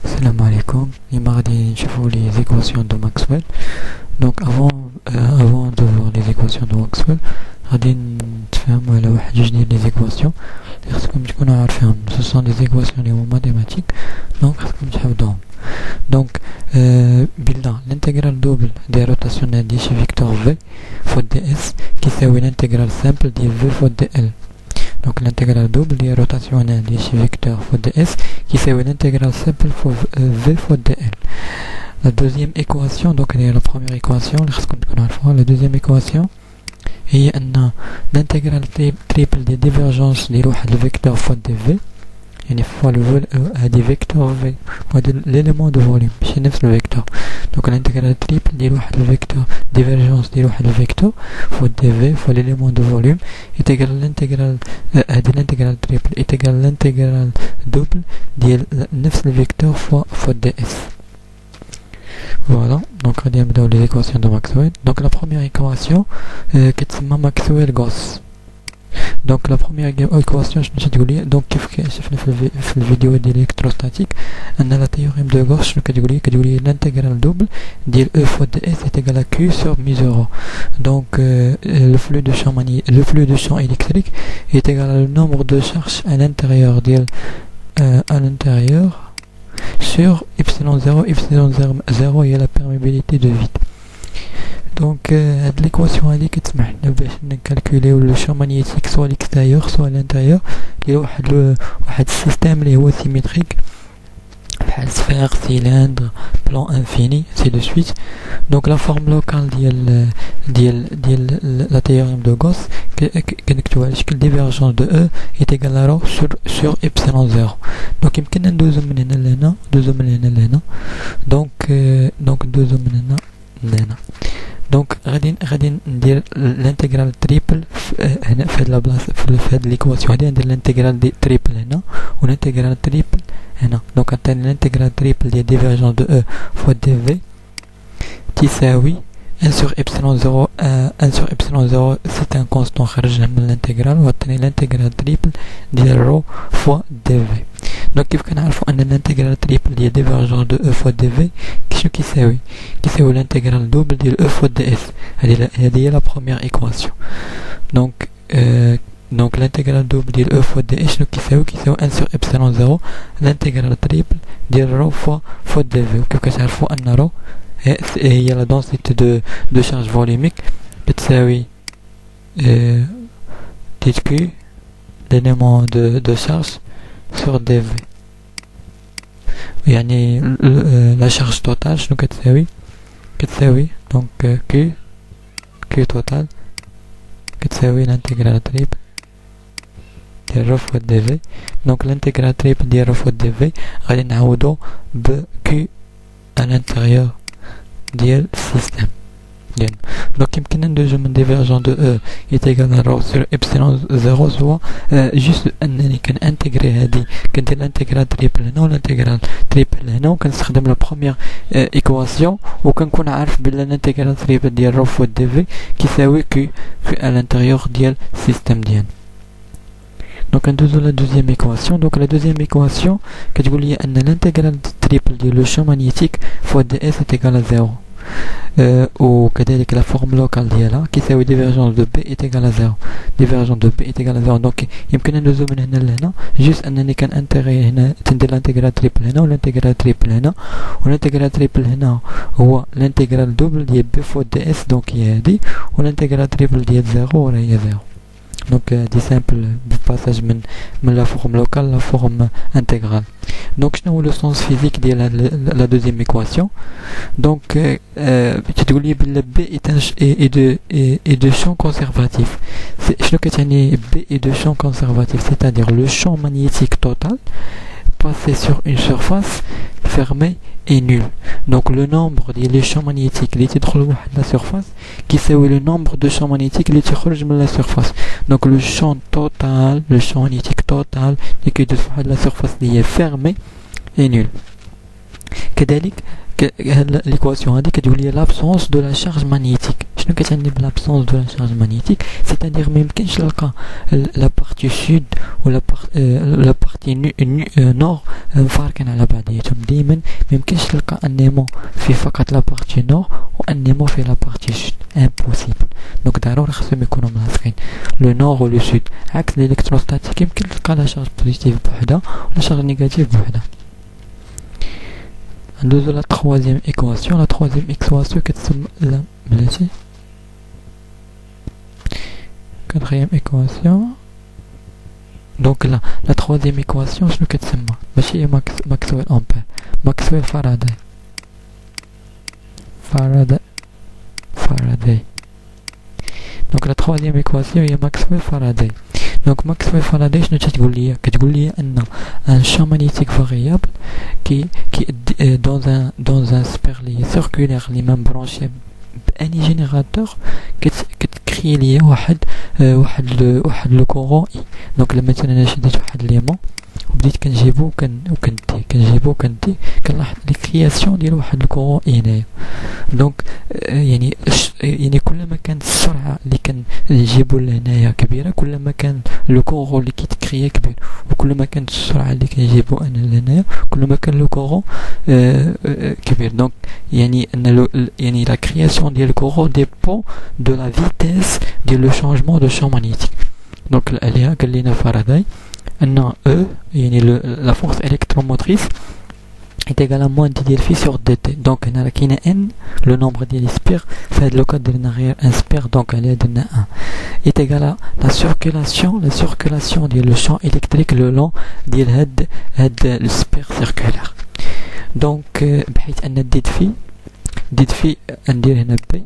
Salam alaikum. اليوم غادي نشوفوا les équations de Maxwell. Donc avant de voir les équations de Maxwell غادي نتفاهموا على واحد جوج ديال les équations اللي خصكم تكونوا عارفينهم. Ce sont des équations اللي هما mathématiques, donc خصكم تحفظوهم. Donc بالله l'intégrale double des rotationnelles ديال شي vecteur v fois ds كيساوي l'intégrale simple ديال v fois dl. Donc l'intégrale double des rotationnelle de chez vecteur fois ds qui fait l'intégrale simple fois v fois dl. La deuxième équation, donc la première équation, la deuxième équation هي أن l'intégrale triple des divergences de le vecteur fois dv يعني fois des vecteurs v fois l'élément de volume chez le vecteur. Donc l'intégrale triple ديال واحد الفيكتور divergence ديال واحد الفيكتور fois dv fois l'élément de volume est égal à l'intégrale هذه l'intégrale triple est égal à l'intégrale double ديال نفس الفيكتور fois ds. Voilà, donc غادي نبداو les équations de Maxwell. Donc la première équation كتسمى Maxwell-Gauss. Donc la première équation شنو تقول لي؟ دونك كيف شفنا في الفيديو ديال الالكتروستاتيك ان لا تيوريم دو غوس شنو كتقول لي الانتيغرال دوبل ديال او فوا دي اس ايت ايغال ا كيو سور مي زيرو. دونك le flux de champ électrique est égal au nombre de charges à l'intérieur ديال à l'intérieur sur epsilon 0 هي la perméabilité de vide. Donc هاد l'équation هادي كتسمح لنا باش نكالكوليو لو شون ماغنيتيك سوا ليكستيريور سوا لانتيريور ديال واحد السيستيم اللي هو سيميتريك بحال سفير سيلندر بلان انفيني سي دو سويت. دونك لا فورم لوكال ديال لا تhéorème de Gauss كنكتبوها على شكل ديفيرجونس دو او ايت ايغال ا رو سور ابسيلون زيرو. دونك يمكننا ندوزو من هنا لهنا دونك ندوزو من هنا لهنا. دونك غادي ندير الانتيغرال تريبل هنا في هاد البلاصه في هاد ليكواسيون هادي ندير الانتيغرال دي تريبل هنا والانتيغرال تريبل هنا. دونك عطيني الانتيغرال تريبل ديال ديفيرجون دو او فوا دي في تساوي 1 sur epsilon 0 1 sur epsilon 0 c'est un constant خرجنا من الانتيغرال وعطيني الانتيغرال تريبل ديال رو فوا دي في. دونك كيف كنعرفوا ان الانتيغرال تريبل ديال ديفيرجون دو او فوا دي في شنو كيساوي الانتيغرال دوبل ديال او فوا دي اس. هذه هي لا بروميير ايكواسيون. دونك الانتيغرال دوبل ديال او فوا دي اس شنو كيساوي 1 sur epsilon 0 الانتيغرال تريبل ديال رو فوا دي في. وكيف كتعرفوا ان رو هي لا densité de charge volumique بتساوي تيت كيو l'élément de charge sur dv. يعني la charge totale شنو كتساوي donc q total كتساوي l'intégrale triple ديال رو فوا dv. donc l'intégrale triple ديال رو فوا dv غادي نعوضو ب q à l'intérieur ديال السيستم ديالنا. دونك يمكننا ندوزو من ديفيرجون دو او est égal à رو sur epsilon 0 سوا جوست انني كنانتيغري هادي كندير الانتيغرال تريبل هنا والانتيغرال تريبل هنا وكنستخدم لا بروميير ايكواسيون وكنكون عارف بلي الانتيغرال تريبل ديال رو فوا دي في كيساوي كي à l'intérieur ديال السيستم ديالنا. Donc ندوزو la deuxième équation. Donc la deuxième équation كتقول لي ان الانتيغرال تريبل ديال لو شون ماغنيتيك فوا دي اس est égal à 0. وكذلك لا فورم لوكال ديالها كيساوي ديفيرجونس دو بي est égal à 0. ديفيرجونس دو بي est égal à 0. دونك يمكننا ندوزو من هنا لهنا جوست انني كنانتيغري هنا تندير الانتيغرال تريبل هنا والانتيغرال تريبل هنا والانتيغرال تريبل هنا هو الانتيغرال دوبل ديال بي فوا دي اس دونك هي هادي والانتيغرال تريبل ديال 0 راه هي 0. Donc دي سامبل بالباساج من لا فورم لوكال لا فورم انتيغرال. دونك شنو هو لو سونس فيزيك ديال لا دوزيام ايكواسيون؟ دونك تقول لي بلي بي اي دو شون كونسيرفاتيف. شنو كتعني بي اي دو شون كونسيرفاتيف؟ c'est-à-dire le champ magnétique total passé sur une surface fermée est nul. Donc le nombre des champs magnétiques اللي تدخل واحد la surface كيساوي le nombre de champs magnétiques اللي تخرج من la surface. Donc le champ total, le champ magnétique total اللي كيدوز واحد la surface اللي هي fermée est nul. كذلك l'équation هذه كتقول لي l'absence de la charge magnétique. شنو كتعني بالابسونس دو لا شارج مانيتيك؟ سيتادير ما يمكنش نلقى لا بارتي سود ولا لا بارتي نور مفارقين على بعضياتهم، ديما دائما ميمكنش تلقى ان ايمون في فقط لا بارتي نور وان ايمون في لا بارتي سود امبوسيبل. دونك ضروري خصهم يكونوا ملاصقين لو نور ولو سود. عكس الالكتروستاتيك يمكن تلقى لا شارج بوزيتيف بوحدها ولا شارج نيجاتيف بوحدها. ندوزو لا تروازيام ايكواسيون. لا تروازيام ايكواسيون كتسمى لا بلاتي quatrième équation. Donc là, la troisième équation, شنو كتسمى؟ ماشي هي ماكسويل أمبير، ماكسويل فاراداي. Donc la troisième équation هي ماكسويل فاراداي. Donc ماكسويل فاراداي شنو تقول لي؟ كتقول لي أن un champ magnétique variable qui dans un sperlier circulaire اللي même branché بأني جينيراتور كتكري ليا واحد لو كورون اي. دونك لما انا شديت واحد ليمون وبديت كنجيبو كندي كنلاحظ لي كرياسيون ديال واحد الكورون اي هنايا. دونك يعني كلما كانت السرعه اللي كنجيبو لهنايا كبيره كلما كان لو كورون اللي كيتكريا كبير، وكلما كانت السرعه اللي كنجيبو انا لهنايا كلما كان لو كورون كبير. دونك يعني ان يعني لا كرياسيون ديال الكورون ديبون دو لا فيتيس ديال لو شانجمون دو شون ماغنيتيك. دونك عليها قال لنا فاراداي ان او يعني لا فورس électromotrice est égal à moins d ديال في sur dt. دونك هنا راه كاينه n لو نومبر ديال لي سبير، في هاد لوكا درنا غير ان سبير دونك عليها درنا 1 est égal à la circulation ديال لو شون électrique le long ديال هاد لو سبير سيركولار. دونك بحيث ان ديت في ندير هنا بي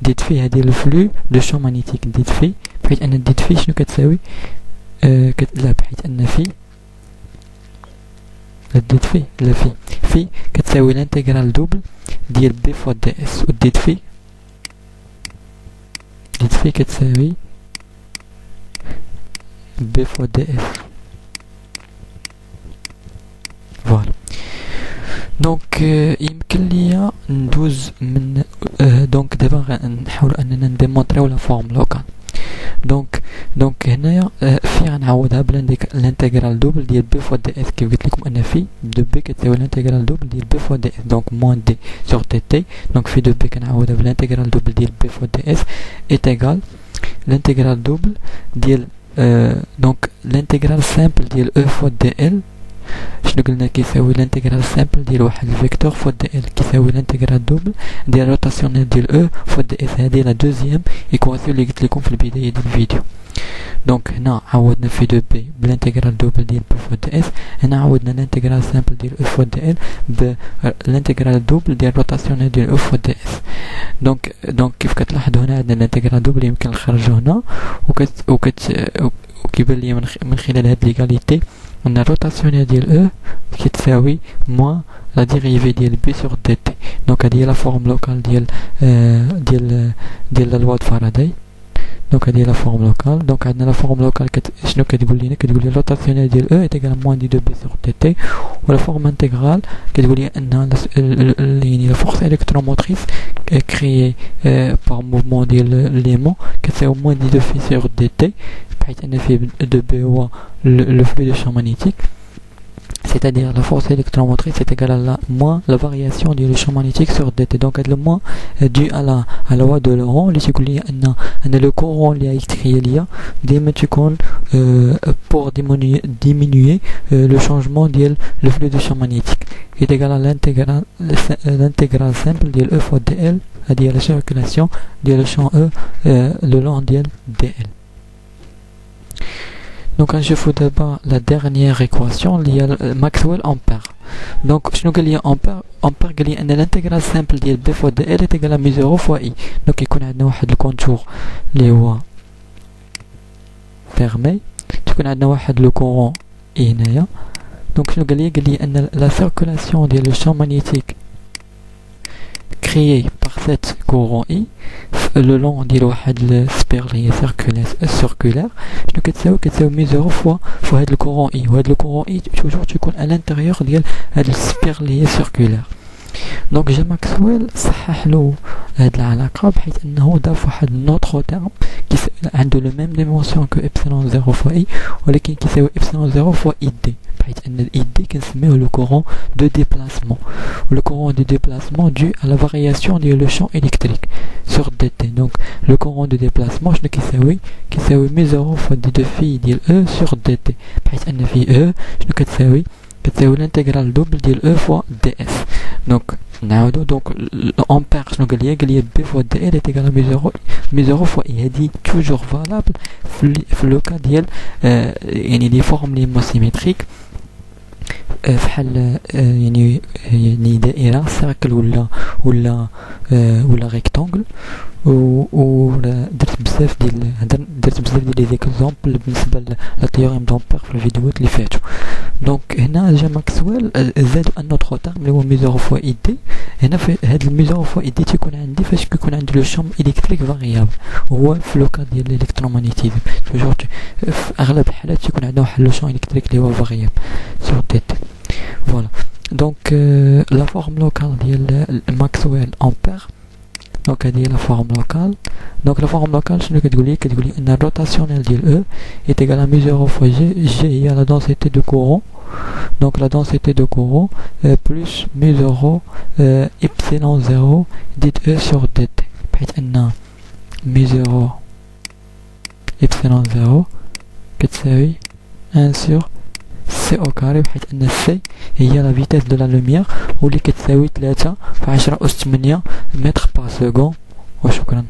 ديت في هادي الفلو دو شون ماغنيتيك ديت في، بحيث ان ديت في شنو كتساوي لا بحيث ان في كتساوي الانتيغرال دوبل ديال بي فوا دي اس، و ديت في كتساوي بي فوا دي اس. فوالا. دونك يمكن ليا ندوز من دونك دابا نحاول اننا نديمونطريو لا فورم لوكال. دونك هنايا في غنعوضها بالانتيغرال دوبل ديال بي فوا دي اس. كيف قلت لكم ان في دو بي كتساوي الانتيغرال دوبل ديال بي فوا دي اس، دونك موان دي سور تي تي. دونك في دو بي كنعوضها بالانتيغرال دوبل ديال بي فوا دي اس ايت ايغال الانتيغرال دوبل ديال دونك الانتيغرال سامبل ديال او فوا دي ال. شنو قلنا كيساوي الانتيغرال سامبل ديال واحد الفيكتور فوا دي ال كيساوي الانتيغرال دوبل ديال روتاسيونيل ديال او فوا دي اس. هذه لا دوزيام ايكواسيون اللي قلت لكم في البدايه ديال الفيديو. دونك هنا عوضنا في دو بي بالانتيغرال دوبل ديال بي فوا دي اس، هنا عوضنا الانتيغرال سامبل ديال او فوا دي ال بالانتيغرال دوبل ديال روتاسيونيل ديال او فوا دي اس. دونك كيف كتلاحظوا هنا عندنا الانتيغرال دوبل يمكن نخرجو هنا وكيبان لي من خلال هاد ليغاليتي ان الروتاسيونيل ديال او كتساوي موان لا ديريفي ديال بي سور دي تي. دونك هادي هي لا فورم لوكال ديال لا لوا د فاراداي. دونك هادي هي لا فورم لوكال. دونك عندنا لا فورم لوكال شنو كتقول لنا؟ كتقول لي الروتاسيونيل ديال او ايت ايغال موان دي دو بي سور دي تي، ولا فورم انتيغرال كتقول لي ان يعني لا فورس الكتروموتريس كريي بار موفمون ديال ليمون كتساوي موان دي دو في سور دي تي، بحيث ان في دو بي هو le flux de champ magnétique, c'est-à-dire la force électromotrice est égale à la moins la variation du champ magnétique sur dt. Donc le moins dû à la loi de Laurent اللي تقول لي ان le courant اللي غيتكري ليا ديما تكون pour diminuer le changement ديال le flux de champ magnétique est égal à l'intégrale simple ديال E fois dl. هذه هي la circulation ديال le champ E le long ديال dl. Donc je fais d'abord la dernière équation liée à Maxwell Ampère. Donc je nous dis Ampère قال لي ان الانتيغرال سامبل ديال بي فوا دي ال est égal à mu 0 fois i. Donc يكون عندنا واحد الكونتور اللي هو فيرمي، تكون عندنا واحد لو كورون اي هنايا. دونك شنو قال لي ان لا سيركولاسيون ديال لو شون ماغنيتيك créé par cette courant I le long ديال واحد السبير اللي هي circulaire شنو كتساوي مي 0 فوا هاد الكورون I، وهاد الكورون I توجور تكون à l'intérieur ديال هاد السبير اللي هي circulaire. دونك جا ماكسويل صحح له هاد العلاقة بحيث انه ضاف واحد نوتخ تيرم عنده لو ميم ديمونسيون كو إبسيلون زيرو فوا إي ولكن كيساوي إبسيلون زيرو فوا إي دي بحيث أن الإي دي كنسميوه لو كورون دو ديبلاسمون و لو كورون دو ديبلاسمون دو à la variation ديال لو champ électrique sur dt donc le courant de déplacement شنو كيساوي مي زيرو فوا دي دو في ديال او sur dt بحيث أن في او شنو كتساوي الانتجرال دوبل ديال او فوا دي اس دونك نعاودو دونك الامبير شنو قال لي بي فوا دي ال ايتيغال مي زيرو فوا اي هادي توجور فالابل في لو كا ديال يعني لي فورم لي سيميتريك فحال يعني دائره سيركل ولا ريكتانجل و درت بزاف ديال لي زيكزامبل بالنسبه للتيوريم دامبير في الفيديوهات اللي فاتوا دونك هنا جا ماكسويل زادوا ان اوتر تيرم اللي هو مي زيرو فوا اي دي هنا في هاد المي زيرو فوا اي دي تيكون عندي فاش كيكون عندي لو شامب الكتريك فاريابل وهو في لو كا ديال الالكترومغنيتيزم توجور في اغلب الحالات تيكون عندنا واحد لو شامب الكتريك اللي هو فاريابل سور تي تي فوالا دونك لا فورم لوكال ديال ماكسويل امبير دونك هذه هي لا فورم لوكال دونك لا فورم لوكال شنو كتقول لي ان الروتاسيونيل ديال او est égal à mu 0 fois g هي la densité de courant donc la densité de courant plus mu 0 epsilon 0 dit e sur dt بحيث ان mu 0 epsilon 0 كتساوي 1 sur سي او كاري بحيث ان سي هي لا فيتاس دو لا لوميير واللي كتساوي 3 في 10 أس 8 متر بار سكوند وشكرا.